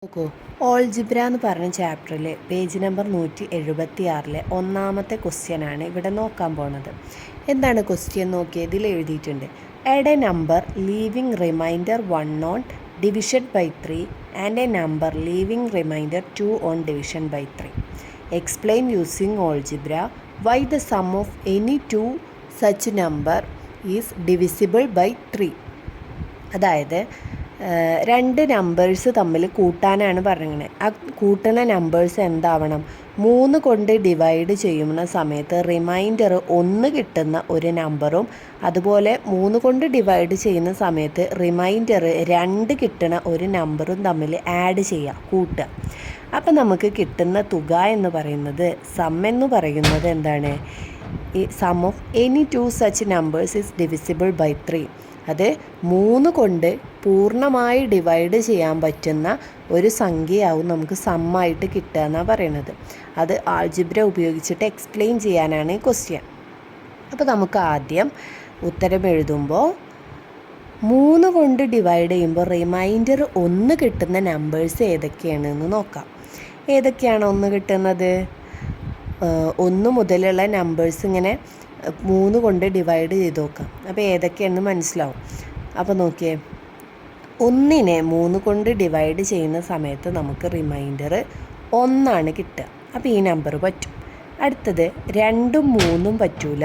നോക്കൂ, ഓൾജിബ്ര എന്ന് പറഞ്ഞ ചാപ്റ്ററിൽ പേജ് നമ്പർ 176 ഒന്നാമത്തെ ക്വസ്റ്റ്യനാണ് ഇവിടെ നോക്കാൻ പോണത്. എന്താണ് ക്വസ്റ്റ്യൻ നോക്കിയത്? ഇതിൽ എഴുതിയിട്ടുണ്ട്, add a number leaving remainder 1 on division by 3 and a number leaving remainder 2 on division by 3. Explain using algebra why the sum of any two such number is divisible by 3. അതായത് രണ്ട് numbers തമ്മിൽ കൂട്ടാനാണ് പറയുന്നത്. ആ കൂട്ടുന്ന numbers എന്താവണം? 3 കൊണ്ട് divide ചെയ്യുന്ന സമയത്ത് reminder 1 കിട്ടുന്ന ഒരു നമ്പറും അതുപോലെ 3 കൊണ്ട് ഡിവൈഡ് ചെയ്യുന്ന സമയത്ത് റിമൈൻഡർ 2 കിട്ടുന്ന ഒരു നമ്പറും തമ്മിൽ ആഡ് ചെയ്യുക, കൂട്ടുക. അപ്പം നമുക്ക് കിട്ടുന്ന തുക എന്ന് പറയുന്നത്, സം എന്ന് പറയുന്നത് എന്താണ്? ഈ sum of any two such numbers is divisible by 3. അത് 3 കൊണ്ട് പൂർണ്ണമായി ഡിവൈഡ് ചെയ്യാൻ പറ്റുന്ന ഒരു സംഖ്യയാവും നമുക്ക് സമ്മായിട്ട് കിട്ടുക എന്നാണ് പറയുന്നത്. അത് ആൾജിബ്ര ഉപയോഗിച്ചിട്ട് എക്സ്പ്ലെയിൻ ചെയ്യാനാണ് ഈ ക്വസ്റ്റ്യൻ. അപ്പോൾ നമുക്ക് ആദ്യം ഉത്തരം എഴുതുമ്പോൾ 3 കൊണ്ട് ഡിവൈഡ് ചെയ്യുമ്പോൾ റിമൈൻഡർ 1 കിട്ടുന്ന നമ്പേഴ്സ് ഏതൊക്കെയാണെന്ന് നോക്കാം. ഏതൊക്കെയാണ് 1 കിട്ടുന്നത്? 1 മുതലുള്ള നമ്പേഴ്സ് ഇങ്ങനെ 3 കൊണ്ട് ഡിവൈഡ് ചെയ്ത് നോക്കാം. അപ്പോൾ ഏതൊക്കെയാണെന്ന് മനസ്സിലാവും. അപ്പോൾ നോക്കിയേ, 1നെ 3 കൊണ്ട് ഡിവൈഡ് ചെയ്യുന്ന സമയത്ത് നമുക്ക് റിമൈൻഡർ 1 കിട്ടുക. അപ്പോൾ ഈ നമ്പർ പറ്റും. അടുത്തത് 2ഉം 3ഉം പറ്റൂല,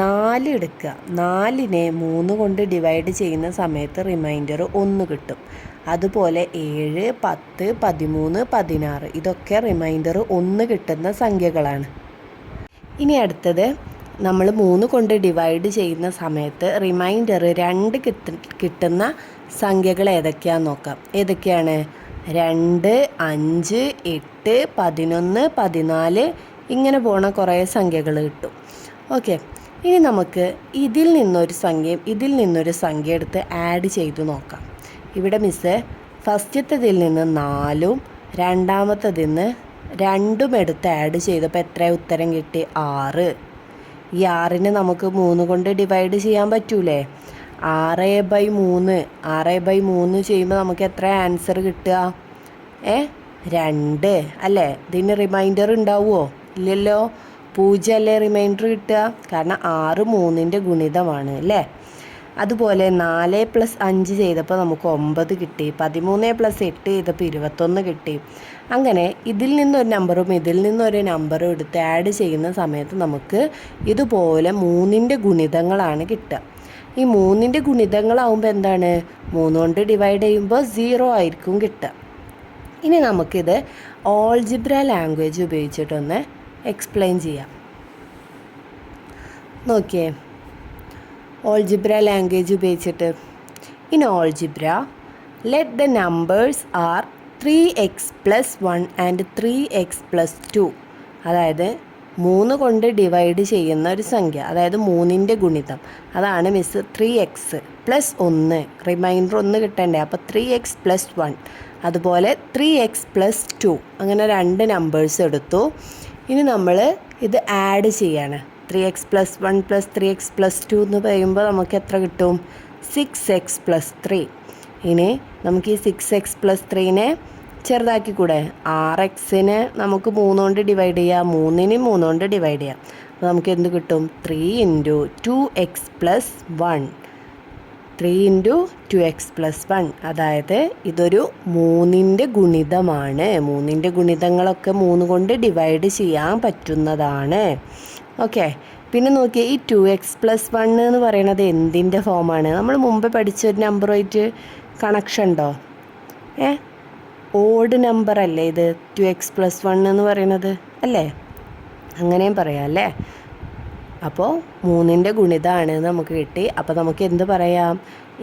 4 എടുക്കുക. 4നെ 3 കൊണ്ട് ഡിവൈഡ് ചെയ്യുന്ന സമയത്ത് റിമൈൻഡർ 1 കിട്ടും. അതുപോലെ 7, 10, 13, 16 ഇതൊക്കെ റിമൈൻഡർ 1 കിട്ടുന്ന സംഖ്യകളാണ്. ഇനി അടുത്തത്, നമ്മൾ 3 കൊണ്ട് ഡിവൈഡ് ചെയ്യുന്ന സമയത്ത് റിമൈൻഡർ 2 കിട്ടുന്ന സംഖ്യകൾ ഏതൊക്കെയാണെന്ന് നോക്കാം. ഏതൊക്കെയാണ്? 2, 5, 8, 11, 14 ഇങ്ങനെ പോണ കുറേ സംഖ്യകൾ കിട്ടും. ഓക്കെ, ഇനി നമുക്ക് ഇതിൽ നിന്നൊരു സംഖ്യയും ഇതിൽ നിന്നൊരു സംഖ്യ എടുത്ത് ആഡ് ചെയ്ത് നോക്കാം. ഇവിടെ മിസ്സ് ഫസ്റ്റത്തേതിൽ നിന്ന് 4ഉം രണ്ടാമത്തേതിൽ നിന്ന് 2ഉം എടുത്ത് ആഡ് ചെയ്തപ്പോൾ എത്ര ഉത്തരം കിട്ടി? 6. ഈ 6നെ നമുക്ക് 3 കൊണ്ട് ഡിവൈഡ് ചെയ്യാൻ പറ്റൂലേ? 6/3 6/3 ചെയ്യുമ്പോൾ നമുക്ക് എത്ര ആൻസർ കിട്ടുക? 2 അല്ലേ? ഇതിന് റിമൈൻഡർ ഉണ്ടാവുമോ? ഇല്ലല്ലോ. 0 അല്ലേ റിമൈൻഡർ കിട്ടുക? കാരണം 6 3ൻ്റെ ഗുണിതമാണ് അല്ലേ? അതുപോലെ 4 + 5 ചെയ്തപ്പോൾ നമുക്ക് 9 കിട്ടി. 13 + 8 ചെയ്തപ്പോൾ 21 കിട്ടി. അങ്ങനെ ഇതിൽ നിന്നൊരു നമ്പറും ഇതിൽ നിന്നൊരു നമ്പറും എടുത്ത് ആഡ് ചെയ്യുന്ന സമയത്ത് നമുക്ക് ഇതുപോലെ 3ൻ്റെ ഗുണിതങ്ങളാണ് കിട്ടുക. ഈ 3ൻ്റെ ഗുണിതങ്ങളാവുമ്പോൾ എന്താണ്? 3 കൊണ്ട് ഡിവൈഡ് ചെയ്യുമ്പോൾ 0 ആയിരിക്കും കിട്ടുക. ഇനി നമുക്കിത് ഓൾജിബ്ര ലാംഗ്വേജ് ഉപയോഗിച്ചിട്ടൊന്ന് എക്സ്പ്ലെയിൻ ചെയ്യാം. നോക്കിയേ, ഓൾജിബ്ര ലാംഗ്വേജ് ഉപയോഗിച്ചിട്ട്, in algebra let the numbers are 3x + 1 and 3x + 2. അതായത് 3 കൊണ്ട് ഡിവൈഡ് ചെയ്യുന്ന ഒരു സംഖ്യ, അതായത് 3ൻ്റെ ഗുണിതം. അതാണ് മിസ് 3x + 1, റിമൈൻഡർ 1 കിട്ടണ്ടേ? അപ്പോൾ 3x + 1, അതുപോലെ 3x + 2, അങ്ങനെ 2 നമ്പേഴ്സ് എടുത്തു. ഇനി നമ്മൾ ഇത് ആഡ് ചെയ്യാണ്. 3x + 1 + 3x + 2 എന്ന് പറയുമ്പോൾ നമുക്ക് എത്ര കിട്ടും? 6x + 3. ഇനി നമുക്ക് ഈ 6x + 3നെ ചെറുതാക്കിക്കൂടെ? 6xനെ നമുക്ക് 3 കൊണ്ട് ഡിവൈഡ് ചെയ്യാം, 3നെയും 3 കൊണ്ട് ഡിവൈഡ് ചെയ്യാം. അപ്പോൾ നമുക്ക് എന്ത് കിട്ടും? 3 × 2x + 1 3 × 2x + 1. അതായത് ഇതൊരു 3ൻ്റെ ഗുണിതമാണ്. 3ൻ്റെ ഗുണിതങ്ങളൊക്കെ 3 കൊണ്ട് ഡിവൈഡ് ചെയ്യാൻ പറ്റുന്നതാണ്. ഓക്കെ, പിന്നെ നോക്കിയേ, ഈ 2x + 1 എന്ന് പറയുന്നത് എന്തിൻ്റെ ഫോമാണ്? നമ്മൾ മുമ്പ് പഠിച്ച ഒരു നമ്പറുമായിട്ട് കണക്ഷൻ ഉണ്ടോ? ഓഡ് നമ്പർ അല്ലേ ഇത് 2x + 1 എന്ന് പറയുന്നത് അല്ലേ? അങ്ങനെയും പറയാം അല്ലേ? അപ്പോൾ 3ൻ്റെ ഗുണിതമാണ് നമുക്ക് കിട്ടി. അപ്പോൾ നമുക്ക് എന്ത് പറയാം?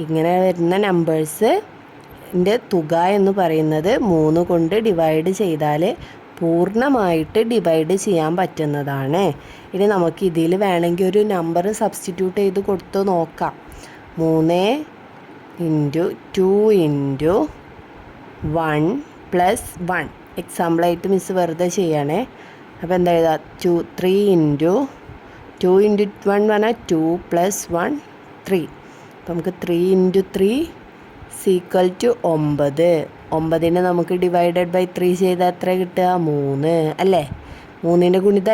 ഇങ്ങനെ വരുന്ന നമ്പേഴ്സിൻ്റെ തുക എന്ന് പറയുന്നത് 3 കൊണ്ട് ഡിവൈഡ് ചെയ്താൽ പൂർണ്ണമായിട്ട് ഡിവൈഡ് ചെയ്യാൻ പറ്റുന്നതാണ്. ഇനി നമുക്ക് ഇതിൽ വേണമെങ്കിൽ ഒരു നമ്പർ സബ്സ്റ്റിറ്റ്യൂട്ട് ചെയ്ത് കൊടുത്ത് നോക്കാം. 3 × 2 × 1 + 1. എക്സാമ്പിളായിട്ട് മിസ് വെറുതെ ചെയ്യണേ. അപ്പോൾ എന്താ എഴുതാം? 3 × 2 × 1 പറഞ്ഞാൽ 2 + 1 3. അപ്പോൾ നമുക്ക് 3 × 3 = 9. 9 നമുക്ക് ഡിവൈഡഡ് ബൈ 3 ചെയ്താൽ എത്ര കിട്ടുക? 3 അല്ലേ? 3ൻ്റെ ഗുണിത